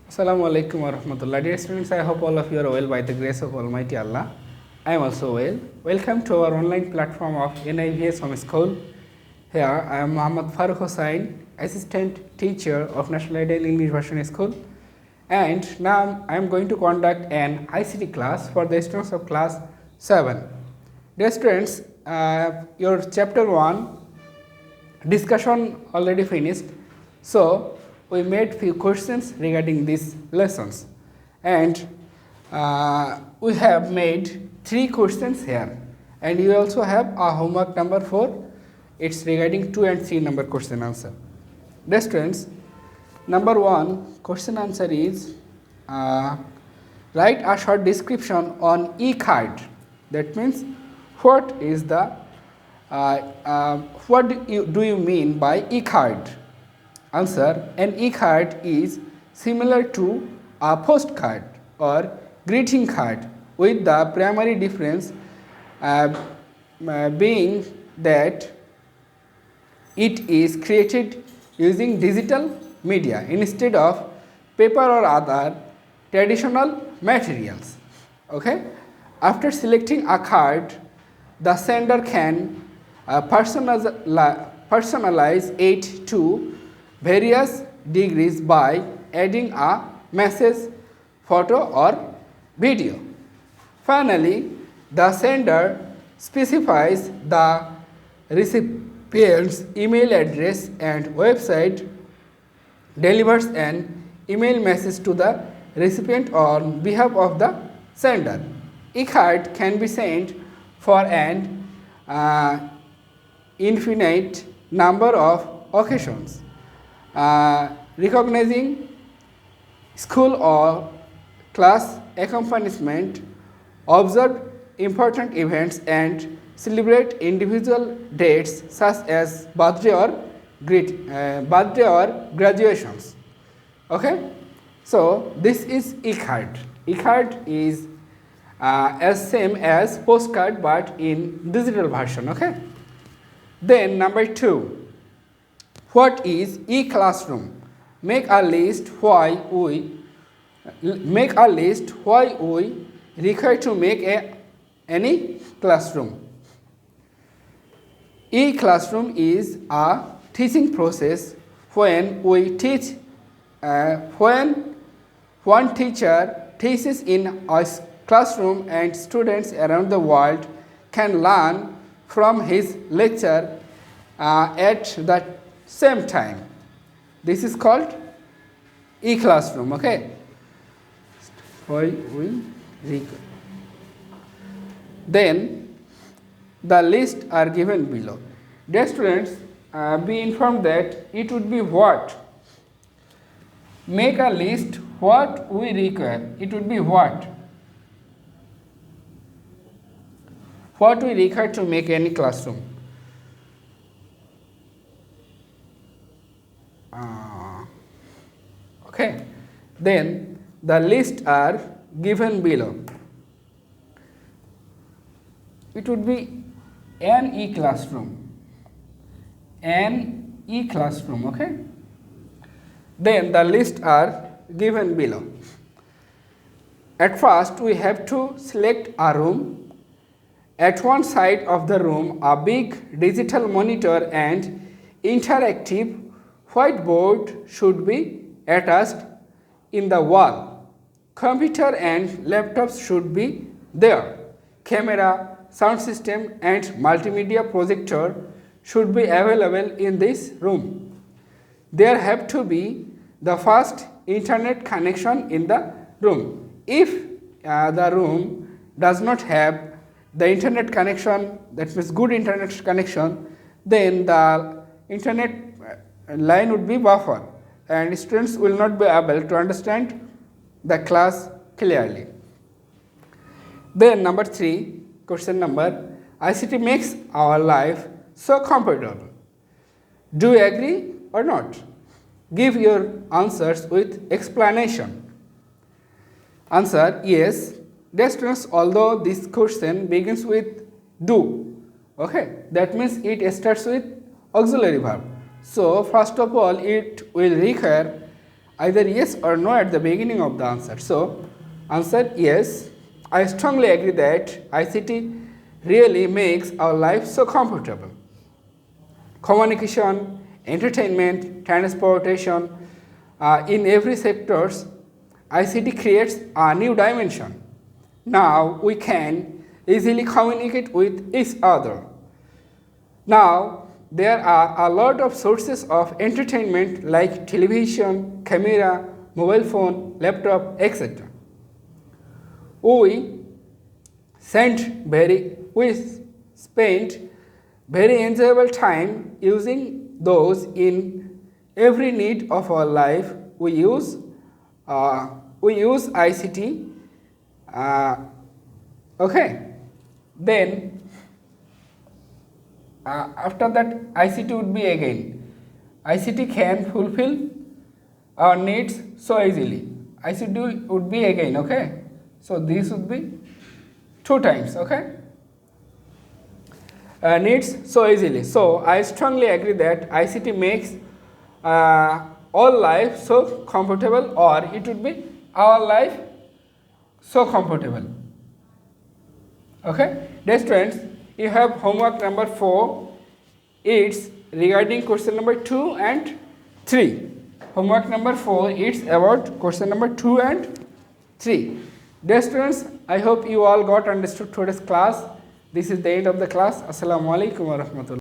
Assalamu alaikum wa rahmatullah. Dear students, I hope all of you are well by the grace of Almighty Allah. I am also well. Welcome to our online platform of NIVS Home School. Here I am Muhammad Faruk Hossain, Assistant Teacher of National Ideal English Version School. And now I am going to conduct an ICT class for the students of class 7. Dear students, your chapter 1 discussion already finished. So we made few questions regarding these lessons, and we have made 3 questions here, and you also have a homework number 4. It's regarding 2 and 3 number question answer. Dear students, number 1 question answer is write a short description on e-card. That means what is the what do you mean by e-card? Answer: an e-card is similar to a postcard or greeting card, with the primary difference being that it is created using digital media instead of paper or other traditional materials. Okay? After selecting a card, the sender can personalize it to various degrees by adding a message, photo or video. Finally, the sender specifies the recipient's email address and website, delivers an email message to the recipient on behalf of the sender. E-card can be sent for an infinite number of occasions. Recognizing school or class accomplishment, observe important events, and celebrate individual dates such as birthday or graduations. Okay, so this is e-card. E-card is as same as postcard but in digital version. Okay. Then number 2. What is e-classroom? Make a list why we require to make any classroom. E-classroom is a teaching process when we teach when one teacher teaches in a classroom and students around the world can learn from his lecture at the same time. This is called e-classroom. Okay. Then the lists are given below. Dear students, be informed that it would be what? Make a list what we require. It would be what? What we require to make any classroom. Okay. Then the lists are given below. It would be an e-classroom. An e-classroom. Okay. Then the lists are given below. At first, we have to select a room. At one side of the room, a big digital monitor and interactive whiteboard should be attached in the wall. Computer and laptops should be there. Camera, sound system and multimedia projector should be available in this room. There have to be the fast internet connection in the room. If the room does not have the internet connection, that means good internet connection, then the internet line would be buffer and students will not be able to understand the class clearly. Then number 3, question number, ICT makes our life so comfortable. Do you agree or not? Give your answers with explanation. Answer: yes. Dear students, although this question begins with do, okay, that means it starts with auxiliary verb. So first of all, it will require either yes or no at the beginning of the answer. So, answer yes. I strongly agree that ICT really makes our life so comfortable. Communication, entertainment, transportation, in every sectors, ICT creates a new dimension. Now we can easily communicate with each other. Now there are a lot of sources of entertainment like television, camera, mobile phone, laptop, etc. We spent very enjoyable time using those in every need of our life. We use ICT. Okay, then after that ICT would be again. ICT can fulfill our needs so easily. ICT would be again. Okay, so this would be 2 times. Okay. Needs so easily. So I strongly agree that ICT makes all life so comfortable, or it would be our life so comfortable. Okay, dear students, you have homework number 4. It's regarding question number 2 and 3. Homework number 4, it's about question number 2 and 3. Dear students, I hope you all got understood today's class. This is the end of the class. Assalamu alaikum wa rahmatullah.